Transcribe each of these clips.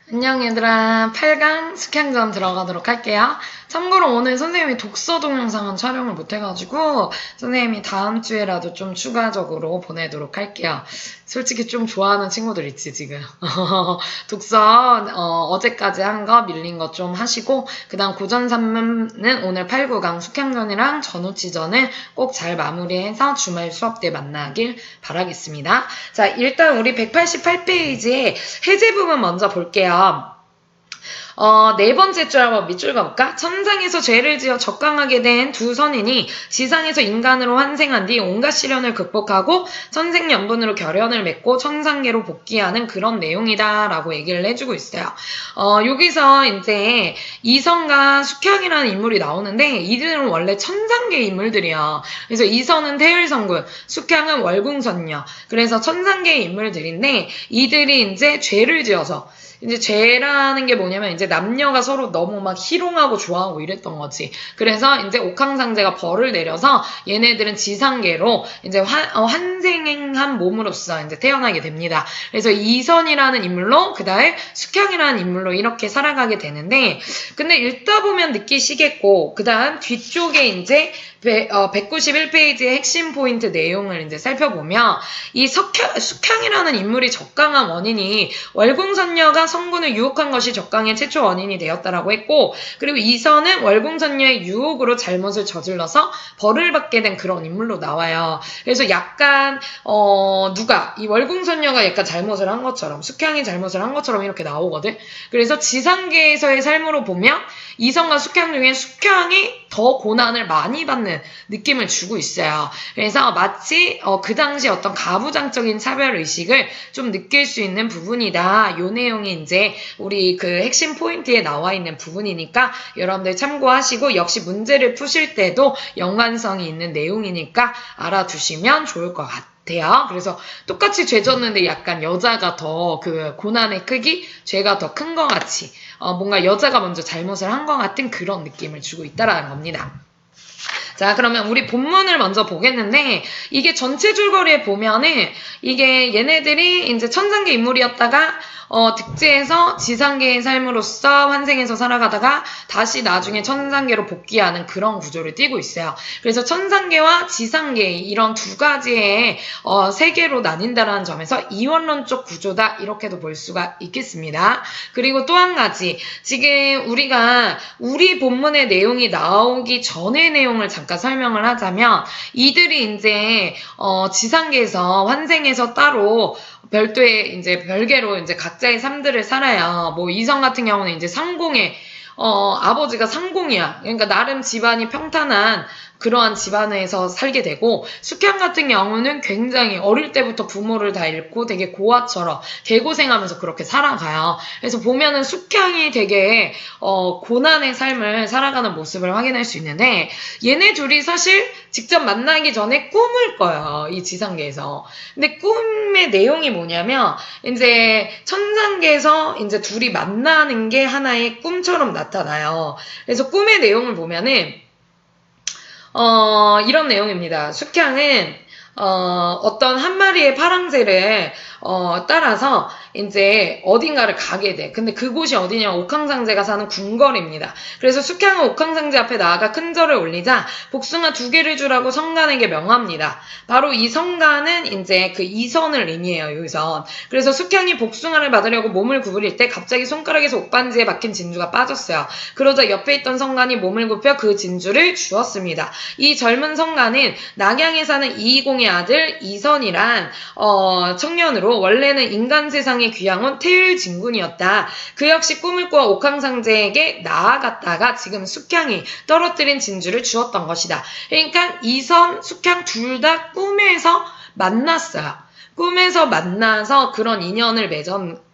안녕 얘들아. 8강 숙향전 들어가도록 할게요. 참고로 오늘 선생님이 독서 동영상은 촬영을 못해가지고 선생님이 다음 주에라도 좀 추가적으로 보내도록 할게요. 솔직히 좀 좋아하는 친구들 있지 지금. 독서 어제까지 한 거 밀린 거 좀 하시고 그 다음 고전산문은 오늘 8, 9강 숙향전이랑 전우치전을 꼭 잘 마무리해서 주말 수업 때 만나길 바라겠습니다. 자, 일단 우리 188페이지에 해제 부분 먼저 볼게요. 네 번째 줄 한번 밑줄 가볼까? 천상에서 죄를 지어 적강하게 된 두 선인이 지상에서 인간으로 환생한 뒤 온갖 시련을 극복하고 천생연분으로 결연을 맺고 천상계로 복귀하는 그런 내용이다 라고 얘기를 해주고 있어요. 여기서 이제 이선과 숙향이라는 인물이 나오는데 이들은 원래 천상계 인물들이야. 그래서 이선은 태율성군, 숙향은 월궁선녀. 그래서 천상계 인물들인데 이들이 이제 죄를 지어서 이제 죄라는 게 뭐냐면 이제 남녀가 서로 너무 막 희롱하고 좋아하고 이랬던 거지. 그래서 이제 옥황상제가 벌을 내려서 얘네들은 지상계로 이제 환생한 몸으로서 이제 태어나게 됩니다. 그래서 이선이라는 인물로 그다음에 숙향이라는 인물로 이렇게 살아가게 되는데 근데 읽다 보면 느끼시겠고 그다음 뒤쪽에 이제 191페이지의 핵심 포인트 내용을 이제 살펴보면 이 숙향이라는 인물이 적강한 원인이 월궁선녀가 성군을 유혹한 것이 적강의 최초 원인이 되었다라고 했고 그리고 이선은 월궁선녀의 유혹으로 잘못을 저질러서 벌을 받게 된 그런 인물로 나와요. 그래서 약간 누가 이 월궁선녀가 약간 잘못을 한 것처럼 숙향이 잘못을 한 것처럼 이렇게 나오거든. 그래서 지상계에서의 삶으로 보면 이선과 숙향 중에 숙향이 더 고난을 많이 받는 느낌을 주고 있어요. 그래서 마치 그 당시 어떤 가부장적인 차별의식을 좀 느낄 수 있는 부분이다. 요 내용이 이제 우리 그 핵심 포인트에 나와 있는 부분이니까 여러분들 참고하시고 역시 문제를 푸실 때도 연관성이 있는 내용이니까 알아두시면 좋을 것 같아요. 그래서 똑같이 죄 졌는데 약간 여자가 더 그 고난의 크기, 죄가 더 큰 것 같이 뭔가 여자가 먼저 잘못을 한 것 같은 그런 느낌을 주고 있다라는 겁니다. 자, 그러면 우리 본문을 먼저 보겠는데, 이게 전체 줄거리에 보면은, 이게 얘네들이 이제 천상계 인물이었다가, 득제해서 지상계의 삶으로서 환생해서 살아가다가 다시 나중에 천상계로 복귀하는 그런 구조를 띠고 있어요. 그래서 천상계와 지상계 이런 두 가지의 세계로 나뉜다라는 점에서 이원론적 구조다 이렇게도 볼 수가 있겠습니다. 그리고 또 한 가지 지금 우리가 우리 본문의 내용이 나오기 전의 내용을 잠깐 설명을 하자면 이들이 이제 지상계에서 환생해서 따로 별도의 이제 별개로 이제 각자의 삶들을 살아요. 뭐 이성 같은 경우는 이제 상공에 아버지가 상공이야. 그러니까 나름 집안이 평탄한 그러한 집안에서 살게 되고 숙향 같은 경우는 굉장히 어릴 때부터 부모를 다 잃고 되게 고아처럼 개고생하면서 그렇게 살아가요. 그래서 보면은 숙향이 되게 고난의 삶을 살아가는 모습을 확인할 수 있는데 얘네 둘이 사실 직접 만나기 전에 꿈을 꿔요. 이 지상계에서. 근데 꿈의 내용이 뭐냐면 이제 천상계에서 이제 둘이 만나는 게 하나의 꿈처럼 나타나요. 그래서 꿈의 내용을 보면은 이런 내용입니다. 숙향은 어떤 한 마리의 파랑새를 따라서 이제 어딘가를 가게 돼. 근데 그곳이 어디냐면 옥황상제가 사는 궁궐입니다. 그래서 숙향은 옥황상제 앞에 나아가 큰 절을 올리자 복숭아 2개를 주라고 성간에게 명합니다. 바로 이 성간은 이제 그 이선을 의미해요. 여기서. 그래서 숙향이 복숭아를 받으려고 몸을 구부릴 때 갑자기 손가락에서 옥반지에 박힌 진주가 빠졌어요. 그러자 옆에 있던 성간이 몸을 굽혀 그 진주를 주었습니다. 이 젊은 성간은 낙양에 사는 이이공의 아들 이선이란 청년으로 원래는 인간 세상에 귀향 태율진군이었다. 그 역시 꿈을 꾸어 옥황상제에게 나아갔다가 지금 숙향이 떨어뜨린 진주를 주었던 것이다. 그러니까 이선, 숙향 둘 다 꿈에서 만났어요. 꿈에서 만나서 그런 인연을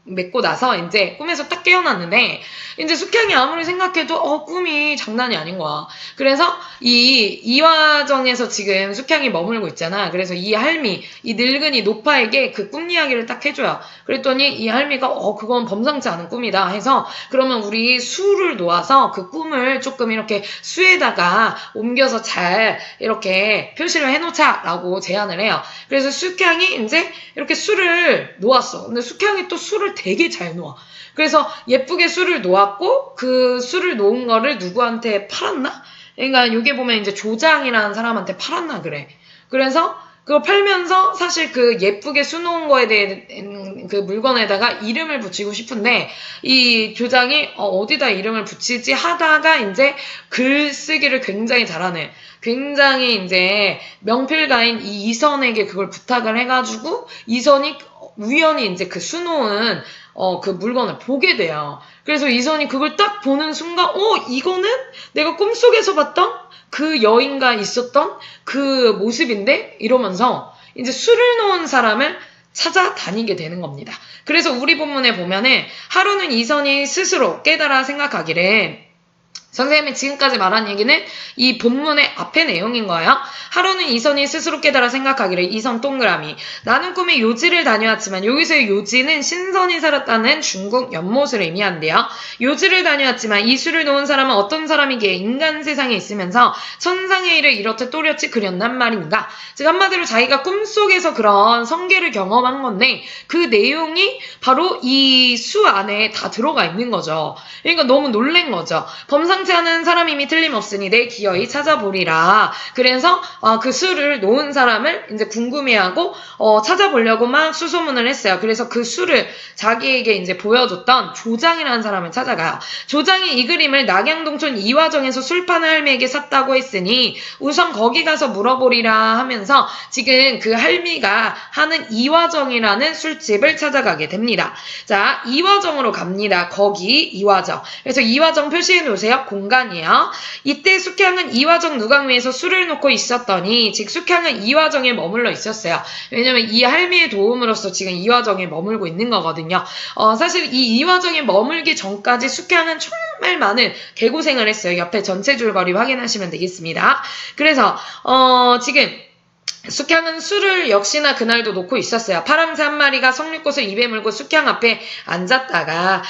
맺고 나서 이제 꿈에서 딱 깨어났는데 이제 숙향이 아무리 생각해도 꿈이 장난이 아닌 거야. 그래서 이 와정에서 지금 숙향이 머물고 있잖아. 그래서 이 할미, 이 늙은이 노파에게 그 꿈 이야기를 딱 해줘요. 그랬더니 이 할미가 그건 범상치 않은 꿈이다 해서 그러면 우리 수를 놓아서 그 꿈을 조금 이렇게 수에다가 옮겨서 잘 이렇게 표시를 해놓자라고 제안을 해요. 그래서 숙향이 이제 이렇게 수를 놓았어. 근데 숙향이 또 수를 술을 되게 잘 놓아. 그래서 예쁘게 술을 놓았고 그 술을 놓은 거를 누구한테 팔았나? 그러니까 여기 보면 이제 조장이라는 사람한테 팔았나 그래. 그래서 그걸 팔면서 사실 그 예쁘게 수놓은 거에 대해 그 물건에다가 이름을 붙이고 싶은데 이 교장이 어디다 이름을 붙이지 하다가 이제 글쓰기를 굉장히 잘하네. 굉장히 이제 명필가인 이 이선에게 그걸 부탁을 해가지고 이선이 우연히 이제 그 수놓은 그 물건을 보게 돼요. 그래서 이선이 그걸 딱 보는 순간 이거는 내가 꿈속에서 봤던 그 여인과 있었던 그 모습인데? 이러면서 이제 술을 놓은 사람을 찾아다니게 되는 겁니다. 그래서 우리 본문에 보면은 하루는 이선이 스스로 깨달아 생각하기를 선생님이 지금까지 말한 얘기는 이 본문의 앞의 내용인 거예요. 하루는 이선이 스스로 깨달아 생각하기를 이선 동그라미. 나는 꿈에 요지를 다녀왔지만 여기서의 요지는 신선이 살았다는 중국 연못을 의미한대요. 요지를 다녀왔지만 이 수를 놓은 사람은 어떤 사람이기에 인간 세상에 있으면서 천상의 일을 이렇듯 또렷이 그렸단 말인가. 즉 한마디로 자기가 꿈속에서 그런 성계를 경험한 건데 그 내용이 바로 이 수 안에 다 들어가 있는 거죠. 그러니까 너무 놀란 거죠. 범상치 않은 사람임이 틀림없으니 내 기어이 찾아보리라. 그래서 그 수를 놓은 사람을 이제 궁금해하고 찾아보려고 막 수소문을 했어요. 그래서 그 수를 자기에게 이제 보여줬던 조장이라는 사람을 찾아가요. 조장이 이 그림을 낙양동촌 이화정에서 술파는 할미에게 샀다고 했으니 우선 거기 가서 물어보리라 하면서 지금 그 할미가 하는 이화정이라는 술집을 찾아가게 됩니다. 자, 이화정으로 갑니다. 거기 이화정. 그래서 이화정 표시해 놓으세요. 공간이에요. 이때 숙향은 이화정 누강 위에서 술을 놓고 있었더니 즉 숙향은 이화정에 머물러 있었어요. 왜냐면 이 할미의 도움으로써 지금 이화정에 머물고 있는 거거든요. 사실 이 이화정에 머물기 전까지 숙향은 정말 많은 개고생을 했어요. 옆에 전체 줄거리 확인하시면 되겠습니다. 그래서 지금 숙향은 술을 역시나 그날도 놓고 있었어요. 파랑새 한 마리가 석류꽃을 입에 물고 숙향 앞에 앉았다가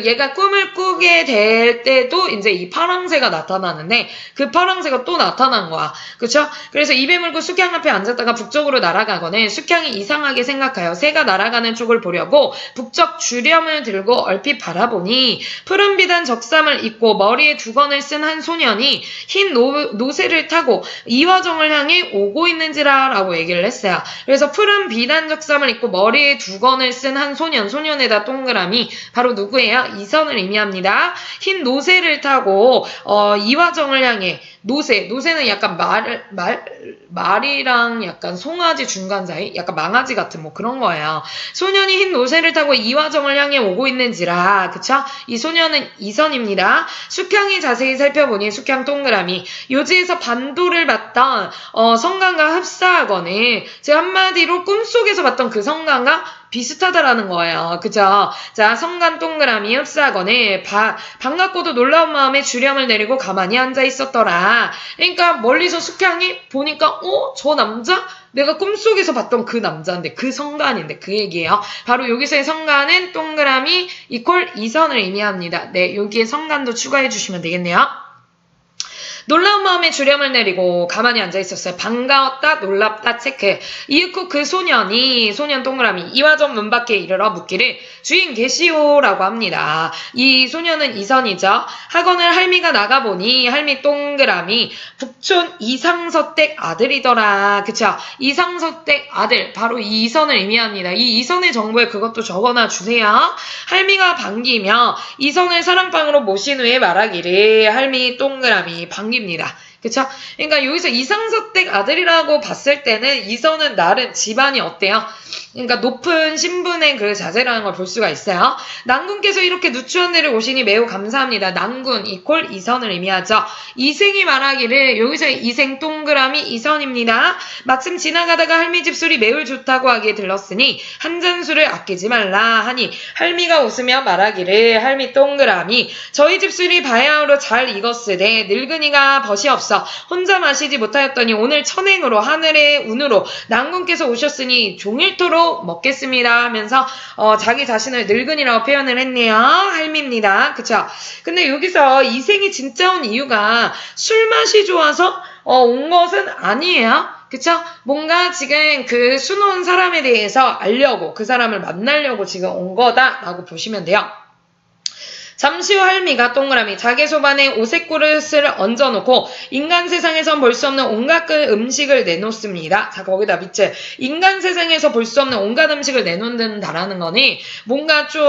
얘가 꿈을 꾸게 될 때도 이제 이 파랑새가 나타나는데 그 파랑새가 또 나타난 거야. 그쵸? 그래서 입에 물고 숙향 앞에 앉았다가 북쪽으로 날아가거든 숙향이 이상하게 생각하여 새가 날아가는 쪽을 보려고 북쪽 주렴을 들고 얼핏 바라보니 푸른 비단 적삼을 입고 머리에 두건을 쓴 한 소년이 흰 노새를 타고 이화정을 향해 오고 있는지 라고 얘기를 했어요. 그래서 푸른 비단 적삼을 입고 머리에 두건을 쓴 한 소년에다 동그라미 바로 누구예요? 이선을 의미합니다. 흰 노새를 타고 이화정을 향해 노새는 약간 말이랑 약간 송아지 중간 사이? 약간 망아지 같은 뭐 그런 거예요. 소년이 흰 노새를 타고 이화정을 향해 오고 있는지라, 그쵸? 이 소년은 이선입니다. 숙향이 자세히 살펴보니 숙향 동그라미. 요지에서 반도를 봤던 성간과 흡사하거늘, 즉 한마디로 꿈속에서 봤던 그 성간과 비슷하다라는 거예요. 그죠? 자, 성간 동그라미 흡사하거늘 반갑고도 놀라운 마음에 주렴을 내리고 가만히 앉아 있었더라. 그러니까 멀리서 숙향이 보니까 저 남자? 내가 꿈속에서 봤던 그 남자인데 그 성간인데 그 얘기예요. 바로 여기서의 성간은 동그라미 이퀄 이선을 의미합니다. 네, 여기에 성간도 추가해 주시면 되겠네요. 놀라운 마음에 주렴을 내리고 가만히 앉아있었어요. 반가웠다, 놀랍다, 체크. 이윽고 그 소년 동그라미 이화정 문 밖에 이르러 묻기를 주인 계시오라고 합니다. 이 소년은 이선이죠. 학원을 할미가 나가보니 할미 동그라미 북촌 이상서댁 아들이더라. 그쵸? 이상서댁 아들 바로 이 이선을 의미합니다. 이 이선의 정보에 그것도 적어놔 주세요. 할미가 반기며 이선을 사랑방으로 모신 후에 말하기를 할미 동그라미 반깁니다. 그쵸? 그러니까 여기서 이상서댁 아들이라고 봤을 때는 이선은 나름 집안이 어때요? 그러니까 높은 신분의 그 자제라는 걸 볼 수가 있어요. 난군께서 이렇게 누추한 데를 오시니 매우 감사합니다. 난군 이퀄 이선을 의미하죠. 이생이 말하기를 여기서의 이생 동그라미 이선입니다. 마침 지나가다가 할미 집술이 매우 좋다고 하기에 들렀으니 한 잔술을 아끼지 말라 하니 할미가 웃으며 말하기를 할미 동그라미 저희 집술이 바야흐로 잘 익었으되 늙은이가 벗이 없어 혼자 마시지 못하였더니 오늘 천행으로 하늘의 운으로 난군께서 오셨으니 종일토록 먹겠습니다 하면서 자기 자신을 늙은이라고 표현을 했네요. 할미입니다. 그쵸? 근데 여기서 이생이 진짜 온 이유가 술 맛이 좋아서 온 것은 아니에요. 그쵸? 뭔가 지금 그 수놓은 사람에 대해서 알려고, 그 사람을 만나려고 지금 온 거다라고 보시면 돼요. 잠시 후 할미가 동그라미 자개 소반에 오색 그릇을 얹어놓고 인간 세상에선 볼 수 없는 온갖 그 음식을 내놓습니다. 자, 거기다 밑에 인간 세상에서 볼 수 없는 온갖 음식을 내놓는다라는 거니 뭔가 좀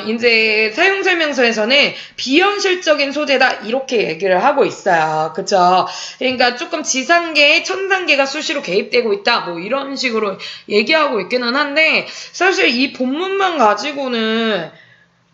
이제 사용 설명서에서는 비현실적인 소재다 이렇게 얘기를 하고 있어요. 그쵸? 그러니까 조금 지상계에 천상계가 수시로 개입되고 있다 뭐 이런 식으로 얘기하고 있기는 한데 사실 이 본문만 가지고는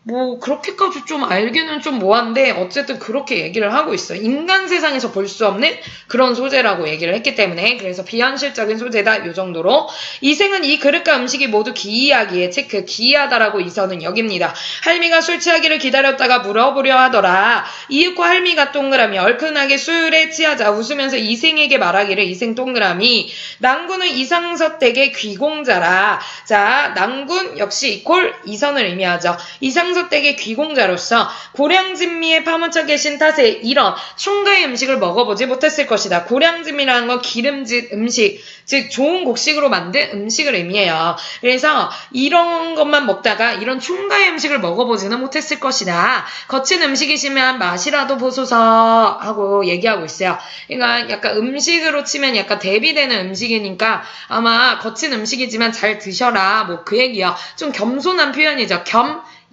뭐 그렇게까지 좀 알기는 좀 뭐한데 어쨌든 그렇게 얘기를 하고 있어요. 인간 세상에서 볼 수 없는 그런 소재라고 얘기를 했기 때문에 그래서 비현실적인 소재다 요 정도로 이생은 이 그릇과 음식이 모두 기이하기에 체크 기이하다라고 이서는 여깁니다. 할미가 술 취하기를 기다렸다가 물어보려 하더라. 이윽고 할미가 동그라미 얼큰하게 술에 취하자 웃으면서 이생에게 말하기를 이생 동그라미 낭군은 이상서댁의 귀공자라. 자, 낭군 역시 이퀄 이선을 의미하죠. 이상서댁의 귀공자로서 고량진미에 파묻혀 계신 탓에 이런 총가의 음식을 먹어보지 못했을 것이다. 고량진미라는 건 기름진 음식, 즉 좋은 곡식으로 만든 음식을 의미해요. 그래서 이런 것만 먹다가 이런 총가의 음식을 먹어보지는 못했을 것이다. 거친 음식이시면 맛이라도 보소서 하고 얘기하고 있어요. 그러니까 약간 음식으로 치면 약간 대비되는 음식이니까 아마 거친 음식이지만 잘 드셔라 뭐 그 얘기요. 좀 겸손한 표현이죠.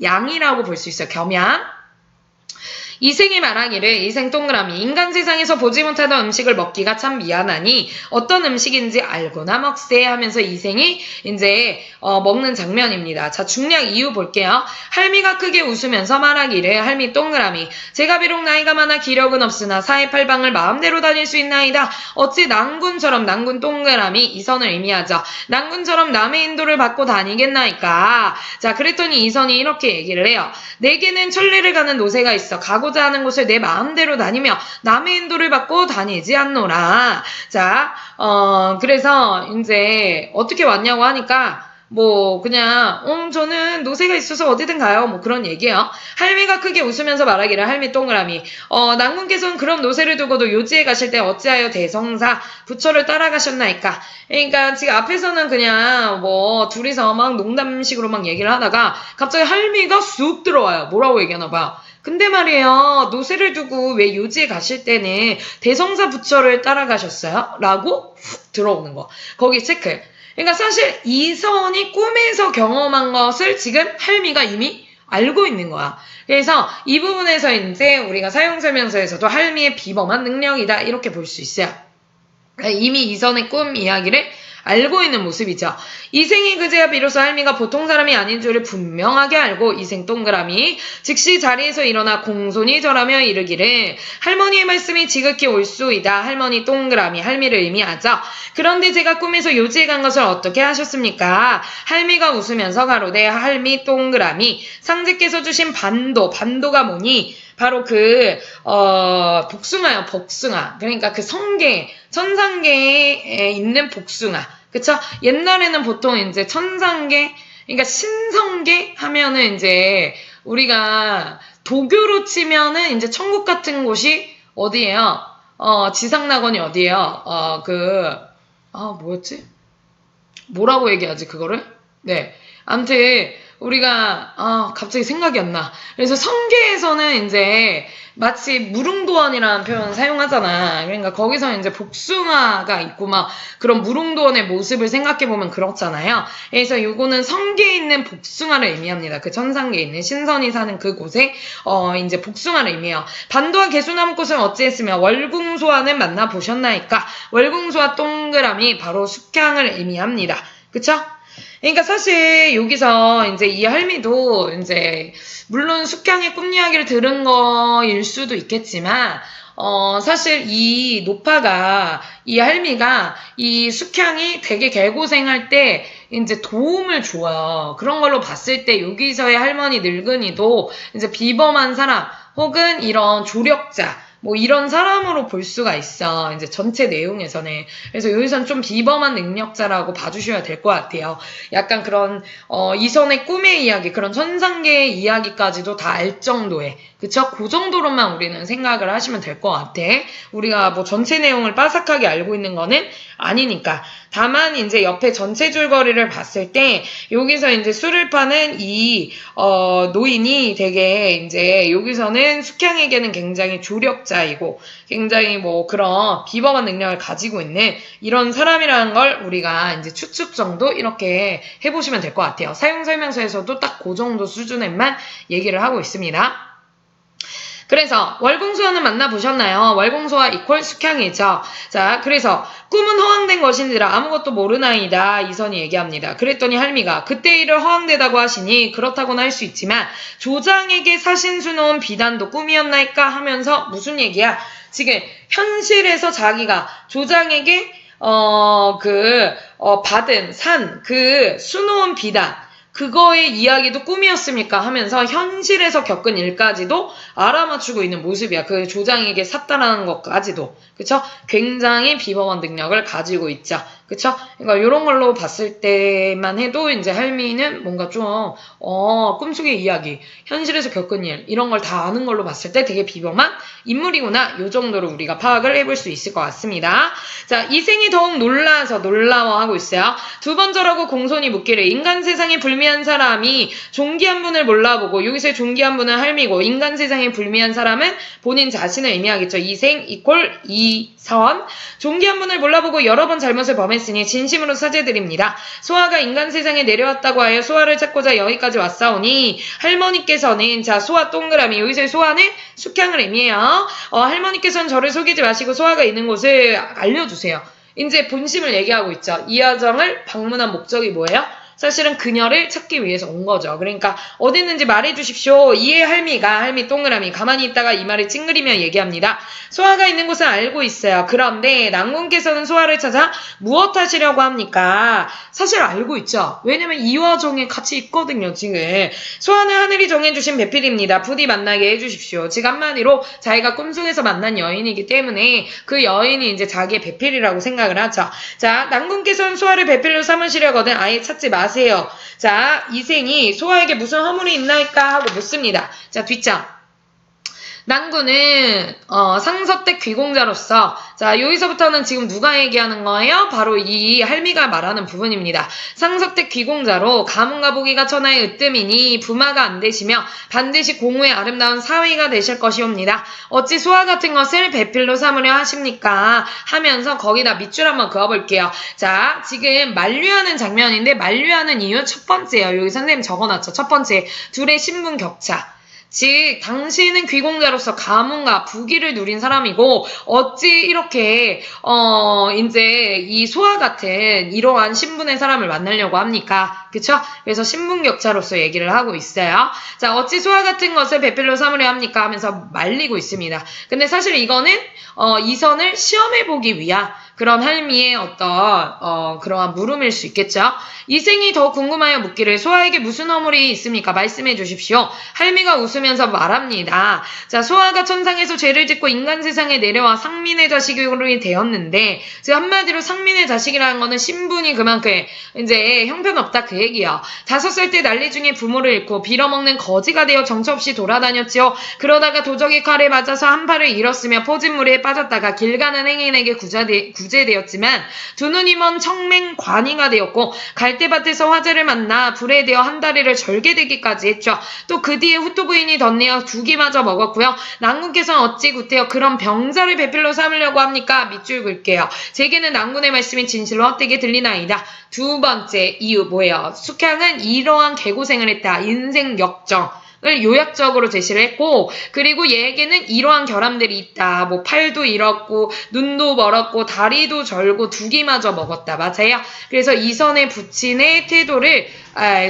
양이라고 볼 수 있어요. 겸양. 이생이 말하기를 이생 동그라미 인간 세상에서 보지 못하던 음식을 먹기가 참 미안하니 어떤 음식인지 알고나 먹세 하면서 이생이 이제 먹는 장면입니다. 자, 중략 이유 볼게요. 할미가 크게 웃으면서 말하기를 할미 동그라미 제가 비록 나이가 많아 기력은 없으나 사해팔방을 마음대로 다닐 수 있나이다. 어찌 낭군처럼 낭군 동그라미 이선을 의미하죠. 낭군처럼 남의 인도를 받고 다니겠나이까. 자, 그랬더니 이선이 이렇게 얘기를 해요. 내게는 천리를 가는 노새가 있어. 가고자 하는 곳을 내 마음대로 다니며 남의 인도를 받고 다니지 않노라. 자, 그래서 이제 어떻게 왔냐고 하니까 뭐 그냥 저는 노새가 있어서 어디든 가요. 뭐 그런 얘기예요. 할미가 크게 웃으면서 말하기를 할미 동그라미 낭군께서는 그런 노새를 두고도 요지에 가실 때 어찌하여 대성사 부처를 따라가셨나이까. 그러니까 지금 앞에서는 그냥 뭐 둘이서 막 농담식으로 막 얘기를 하다가 갑자기 할미가 쑥 들어와요. 뭐라고 얘기하나 봐요. 근데 말이에요. 노새를 두고 왜 요지에 가실 때는 대성사 부처를 따라가셨어요? 라고 훅 들어오는 거. 거기 체크. 그러니까 사실 이선이 꿈에서 경험한 것을 지금 할미가 이미 알고 있는 거야. 그래서 이 부분에서 이제 우리가 사용설명서에서도 할미의 비범한 능력이다 이렇게 볼 수 있어요. 그러니까 이미 이선의 꿈 이야기를 알고 있는 모습이죠. 이생이 그제야 비로소 할미가 보통 사람이 아닌 줄을 분명하게 알고 이생 동그라미 즉시 자리에서 일어나 공손히 절하며 이르기를 할머니의 말씀이 지극히 옳소이다. 할머니 동그라미 할미를 의미하죠. 그런데 제가 꿈에서 요지에 간 것을 어떻게 하셨습니까? 할미가 웃으면서 가로되 할미 동그라미 상제께서 주신 반도가 뭐니? 바로 복숭아요, 복숭아. 그러니까 그 천상계에 있는 복숭아. 그쵸? 옛날에는 보통 이제 천상계, 그러니까 신성계 하면은 이제 우리가 도교로 치면은 이제 천국 같은 곳이 어디예요? 지상낙원이 어디예요? 뭐였지? 뭐라고 얘기하지, 그거를? 네. 아무튼, 우리가 갑자기 생각이 안 나. 그래서 성계에서는 이제 마치 무릉도원이라는 표현을 사용하잖아. 그러니까 거기서 이제 복숭아가 있고 막 그런 무릉도원의 모습을 생각해보면 그렇잖아요. 그래서 요거는 성계에 있는 복숭아를 의미합니다. 그 천상계에 있는 신선이 사는 그곳에 이제 복숭아를 의미해요. 반도와 개수나무꽃은 어찌했으며 월궁소와는 만나보셨나이까? 월궁소와 동그라미 바로 숙향을 의미합니다. 그쵸? 그러니까 사실 여기서 이제 이 할미도 이제 물론 숙향의 꿈 이야기를 들은 거일 수도 있겠지만 사실 이 노파가 이 할미가 이 숙향이 되게 개고생할 때 이제 도움을 줘요. 그런 걸로 봤을 때 여기서의 할머니 늙은이도 이제 비범한 사람 혹은 이런 조력자 뭐 이런 사람으로 볼 수가 있어. 이제 전체 내용에서는. 그래서 여기선 좀 비범한 능력자라고 봐주셔야 될 것 같아요. 약간 그런 이선의 꿈의 이야기, 그런 천상계의 이야기까지도 다 알 정도의, 그쵸? 그 정도로만 우리는 생각을 하시면 될 것 같아. 우리가 뭐 전체 내용을 빠삭하게 알고 있는 거는 아니니까. 다만 이제 옆에 전체 줄거리를 봤을 때 여기서 이제 술을 파는 이 노인이 되게 이제 여기서는 숙향에게는 굉장히 조력자이고 굉장히 뭐 그런 비범한 능력을 가지고 있는 이런 사람이라는 걸 우리가 이제 추측 정도 이렇게 해보시면 될 것 같아요. 사용 설명서에서도 딱 그 정도 수준에만 얘기를 하고 있습니다. 그래서 월공소와는 만나보셨나요? 월공소와 이퀄 숙향이죠. 자, 그래서 꿈은 허황된 것인지라 아무것도 모르나이다. 이선이 얘기합니다. 그랬더니 할미가 그때 일을 허황되다고 하시니 그렇다고는 할 수 있지만 조장에게 사신수 놓은 비단도 꿈이었나이까 하면서 무슨 얘기야? 지금 현실에서 자기가 조장에게 받은 수놓은 비단 그거의 이야기도 꿈이었습니까? 하면서 현실에서 겪은 일까지도 알아맞추고 있는 모습이야. 그 조장에게 샀다라는 것까지도. 그쵸? 굉장히 비범한 능력을 가지고 있죠. 그쵸? 그러니까 이런 걸로 봤을 때만 해도 이제 할미는 뭔가 좀 꿈속의 이야기, 현실에서 겪은 일 이런 걸 다 아는 걸로 봤을 때 되게 비범한 인물이구나. 요 정도로 우리가 파악을 해볼 수 있을 것 같습니다. 자, 이생이 더욱 놀라워하고 있어요. 두 번 절하고 공손히 묻기를 인간 세상에 불미한 사람이 존귀한 분을 몰라보고 여기서의 존귀한 분은 할미고 인간 세상에 불미한 사람은 본인 자신을 의미하겠죠. 이생 이퀄 이선 존귀한 분을 몰라보고 여러 번 잘못을 범했으니 진심으로 사죄드립니다. 소아가 인간 세상에 내려왔다고 하여 소아를 찾고자 여기까지 왔사오니 할머니께서는 자 소아 동그라미 여기서의 소아는 숙향을 의미해요. 할머니께서는 저를 속이지 마시고 소아가 있는 곳을 알려주세요. 이제 본심을 얘기하고 있죠. 이하정을 방문한 목적이 뭐예요? 사실은 그녀를 찾기 위해서 온 거죠. 그러니까 어디 있는지 말해주십시오. 이에 할미 동그라미 가만히 있다가 이 말을 찡그리며 얘기합니다. 소아가 있는 곳은 알고 있어요. 그런데 낭군께서는 소아를 찾아 무엇 하시려고 합니까? 사실 알고 있죠. 왜냐면 이화정에 같이 있거든요. 지금 소아는 하늘이 정해주신 배필입니다. 부디 만나게 해주십시오. 즉 한마디로 자기가 꿈속에서 만난 여인이기 때문에 그 여인이 이제 자기의 배필이라고 생각을 하죠. 자, 낭군께서는 소아를 배필로 삼으시려거든 아예 찾지 마세요. 자, 이생이 소아에게 무슨 허물이 있나이까 하고 묻습니다. 자, 뒷장. 낭군은 상서댁 귀공자로서 자 여기서부터는 지금 누가 얘기하는 거예요? 바로 이 할미가 말하는 부분입니다. 상서댁 귀공자로 가문과 보기가 천하의 으뜸이니 부마가 안 되시며 반드시 공후의 아름다운 사위가 되실 것이옵니다. 어찌 소아 같은 것을 배필로 삼으려 하십니까? 하면서 거기다 밑줄 한번 그어볼게요. 자 지금 만류하는 장면인데 만류하는 이유 첫 번째예요. 여기 선생님 적어놨죠. 첫 번째 둘의 신분 격차. 즉 당신은 귀공자로서 가문과 부귀를 누린 사람이고 어찌 이렇게 이제 이 소아 같은 이러한 신분의 사람을 만나려고 합니까? 그쵸? 그래서 신분격차로서 얘기를 하고 있어요. 자, 어찌 소아 같은 것을 배필로 삼으려 합니까? 하면서 말리고 있습니다. 근데 사실 이거는 이선을 시험해보기 위한 그런 할미의 어떤 그러한 물음일 수 있겠죠. 이생이 더 궁금하여 묻기를 소아에게 무슨 허물이 있습니까? 말씀해 주십시오. 할미가 웃으면서 말합니다. 자, 소아가 천상에서 죄를 짓고 인간 세상에 내려와 상민의 자식으로 되었는데 즉 한마디로 상민의 자식이라는 거는 신분이 그만큼 이제 형편없다 그 얘기야. 5살 때 난리 중에 부모를 잃고 빌어먹는 거지가 되어 정처없이 돌아다녔지요. 그러다가 도적의 칼에 맞아서 한 팔을 잃었으며 포진무리에 빠졌다가 길 가는 행인에게 구제되었지만 두 눈이 먼 청맹관이가 되었고 갈대밭에서 화재를 만나 불에 대어 한 다리를 절개되기까지 했죠. 또 그 뒤에 후토 부인이 덧내어 두기마저 먹었고요. 낭군께서는 어찌 구태여 그런 병자를 배필로 삼으려고 합니까? 밑줄 긋게요. 제게는 낭군의 말씀이 진실로 헛되게 들리나이다. 두 번째 이유 뭐예요? 숙향은 이러한 개고생을 했다. 인생 역정. 을 요약적으로 제시를 했고 그리고 얘에게는 이러한 결함들이 있다. 뭐 팔도 잃었고 눈도 멀었고 다리도 절고 두기마저 먹었다. 맞아요. 그래서 이선의 부친의 태도를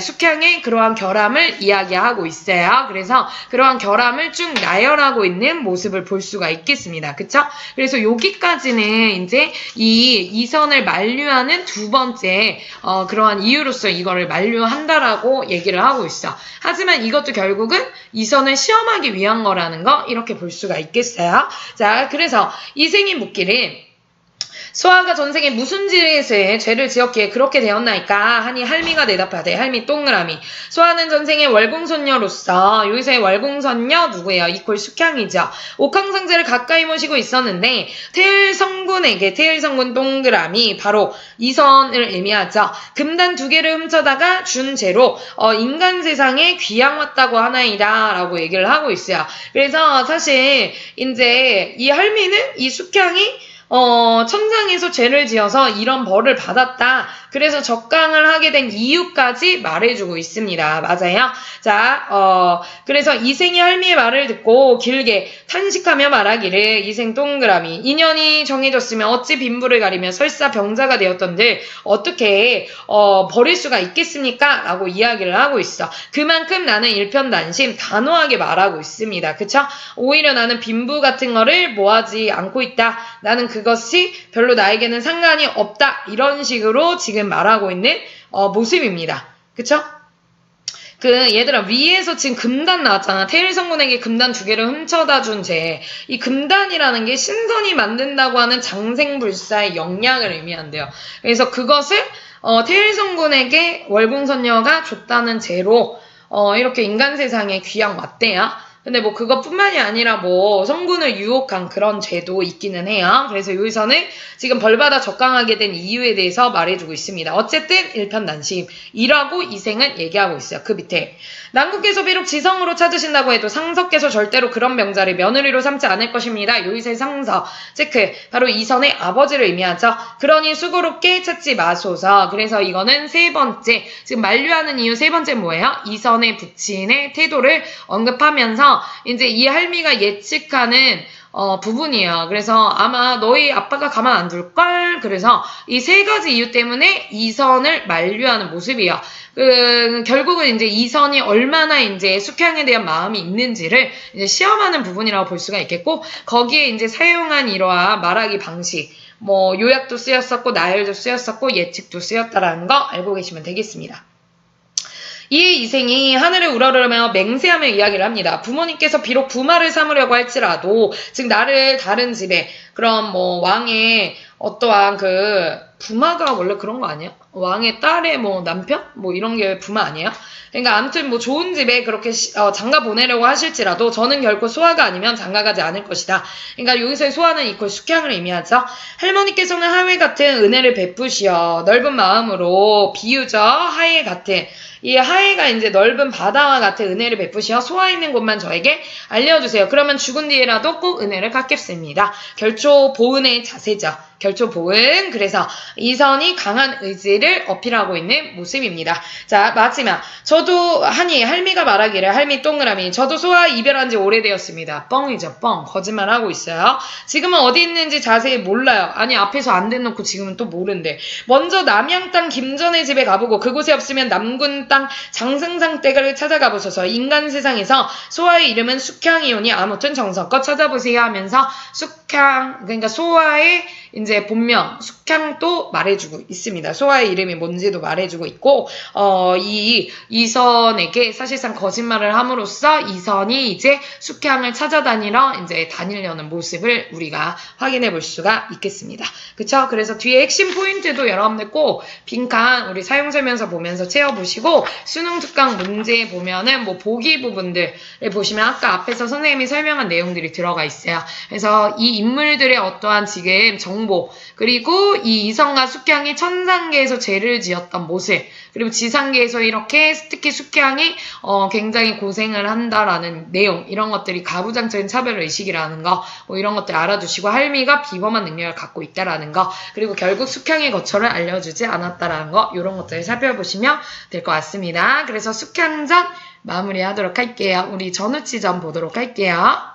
숙향의 그러한 결함을 이야기하고 있어요. 그래서 그러한 결함을 쭉 나열하고 있는 모습을 볼 수가 있겠습니다. 그쵸? 그래서 여기까지는 이제 이 이선을 만류하는 두 번째 그러한 이유로서 이거를 만류한다라고 얘기를 하고 있어. 하지만 이것도 결국 결국은 이선을 시험하기 위한 거라는 거 이렇게 볼 수가 있겠어요. 자, 그래서 이생이 묻기를 소아가 전생에 무슨 짓을 죄를 지었기에 그렇게 되었나이까 하니 할미가 대답하되 할미 동그라미 소아는 전생에 월궁손녀로서 여기서의 월궁손녀 누구예요? 이퀄 숙향이죠. 옥황상제를 가까이 모시고 있었는데 태을성군에게 태을성군 동그라미 바로 이선을 의미하죠. 금단 2개를 훔쳐다가 준 죄로 인간 세상에 귀양 왔다고 하나이다 라고 얘기를 하고 있어요. 그래서 사실 이제 이 할미는 이 숙향이 천상에서 죄를 지어서 이런 벌을 받았다. 그래서 적강을 하게 된 이유까지 말해주고 있습니다. 맞아요? 자, 그래서 이생이 할미의 말을 듣고 길게 탄식하며 말하기를 이생 동그라미 인연이 정해졌으면 어찌 빈부를 가리며 설사 병자가 되었던들 어떻게 버릴 수가 있겠습니까? 라고 이야기를 하고 있어. 그만큼 나는 일편단심 단호하게 말하고 있습니다. 그쵸? 오히려 나는 빈부 같은 거를 모하지 않고 있다. 나는 그것이 별로 나에게는 상관이 없다. 이런 식으로 지금 말하고 있는 모습입니다. 그쵸? 얘들아, 위에서 지금 금단 나왔잖아. 태일성군에게 금단 2개를 훔쳐다 준 죄. 이 금단이라는 게 신선이 만든다고 하는 장생불사의 영향을 의미한대요. 그래서 그것을 태일성군에게 월궁선녀가 줬다는 죄로 이렇게 인간 세상에 귀양 왔대요. 근데 뭐 그것뿐만이 아니라 뭐 성군을 유혹한 그런 죄도 있기는 해요. 그래서 여기서는 지금 벌받아 적강하게 된 이유에 대해서 말해주고 있습니다. 어쨌든 일편단심이라고 이생은 얘기하고 있어요. 그 밑에 남국께서 비록 지성으로 찾으신다고 해도 상석께서 절대로 그런 병자를 며느리로 삼지 않을 것입니다. 요이세 상서 체크 바로 이선의 아버지를 의미하죠. 그러니 수고롭게 찾지 마소서. 그래서 이거는 세 번째 지금 만류하는 이유 세 번째 뭐예요? 이선의 부친의 태도를 언급하면서 이제 이 할미가 예측하는 부분이에요. 그래서 아마 너희 아빠가 가만 안 둘걸? 그래서 이 세 가지 이유 때문에 이선을 만류하는 모습이에요. 결국은 이제 이선이 얼마나 이제 숙향에 대한 마음이 있는지를 이제 시험하는 부분이라고 볼 수가 있겠고, 거기에 이제 사용한 이러한 말하기 방식, 뭐 요약도 쓰였었고, 나열도 쓰였었고, 예측도 쓰였다라는 거 알고 계시면 되겠습니다. 이에 이생이 하늘을 우러르며 맹세하며 이야기를 합니다. 부모님께서 비록 부마를 삼으려고 할지라도, 즉 나를 다른 집에 그럼 뭐 왕의 어떠한 부마가 원래 그런 거 아니야? 왕의 딸의 뭐 남편? 뭐 이런 게 부마 아니에요? 그러니까 아무튼 뭐 좋은 집에 그렇게 장가 보내려고 하실지라도 저는 결코 소아가 아니면 장가가지 않을 것이다. 그러니까 여기서의 소아는 이퀄 숙향을 의미하죠. 할머니께서는 하회 같은 은혜를 베푸시어 넓은 마음으로 비유죠. 하회 같은 이 하회가 이제 넓은 바다와 같은 은혜를 베푸시어 소아 있는 곳만 저에게 알려주세요. 그러면 죽은 뒤에라도 꼭 은혜를 갚겠습니다. 결초 보은의 자세죠. 결초 보은. 그래서 이선이 강한 의지를 어필하고 있는 모습입니다. 자, 마지막. 저도 할미가 말하기를 할미 동그라미 저도 소아 이별한 지 오래되었습니다. 뻥이죠. 뻥. 거짓말하고 있어요. 지금은 어디 있는지 자세히 몰라요. 아니 앞에서 안 대놓고 지금은 또 모른대. 먼저 남양 땅 김전의 집에 가보고 그곳에 없으면 남군 땅 장승상 댁을 찾아가 보소서. 인간 세상에서 소아의 이름은 숙향이오니 아무튼 정성껏 찾아보세요 하면서 숙향, 그러니까 소아의 이제 본명 숙향도 말해주고 있습니다. 소아의 이름이 뭔지도 말해주고 있고, 이선에게 사실상 거짓말을 함으로써 이선이 이제 숙향을 찾아다니러 이제 다니려는 모습을 우리가 확인해 볼 수가 있겠습니다. 그쵸? 그래서 뒤에 핵심 포인트도 여러분들 꼭 빈칸 우리 사용설명서 보면서 채워보시고, 수능 특강 문제 보면은 뭐 보기 부분들을 보시면 아까 앞에서 선생님이 설명한 내용들이 들어가 있어요. 그래서 이 인물들의 어떠한 지금 정보, 그리고 이 이선과 숙향이 천상계에서 죄를 지었던 모습, 그리고 지상계에서 이렇게 특히 숙향이 굉장히 고생을 한다라는 내용, 이런 것들이 가부장적인 차별의식이라는 거, 뭐 이런 것들 알아두시고, 할미가 비범한 능력을 갖고 있다라는 거, 그리고 결국 숙향의 거처를 알려주지 않았다라는 거, 이런 것들을 살펴보시면 될 것 같습니다. 그래서 숙향전 마무리하도록 할게요. 우리 전우치전 보도록 할게요.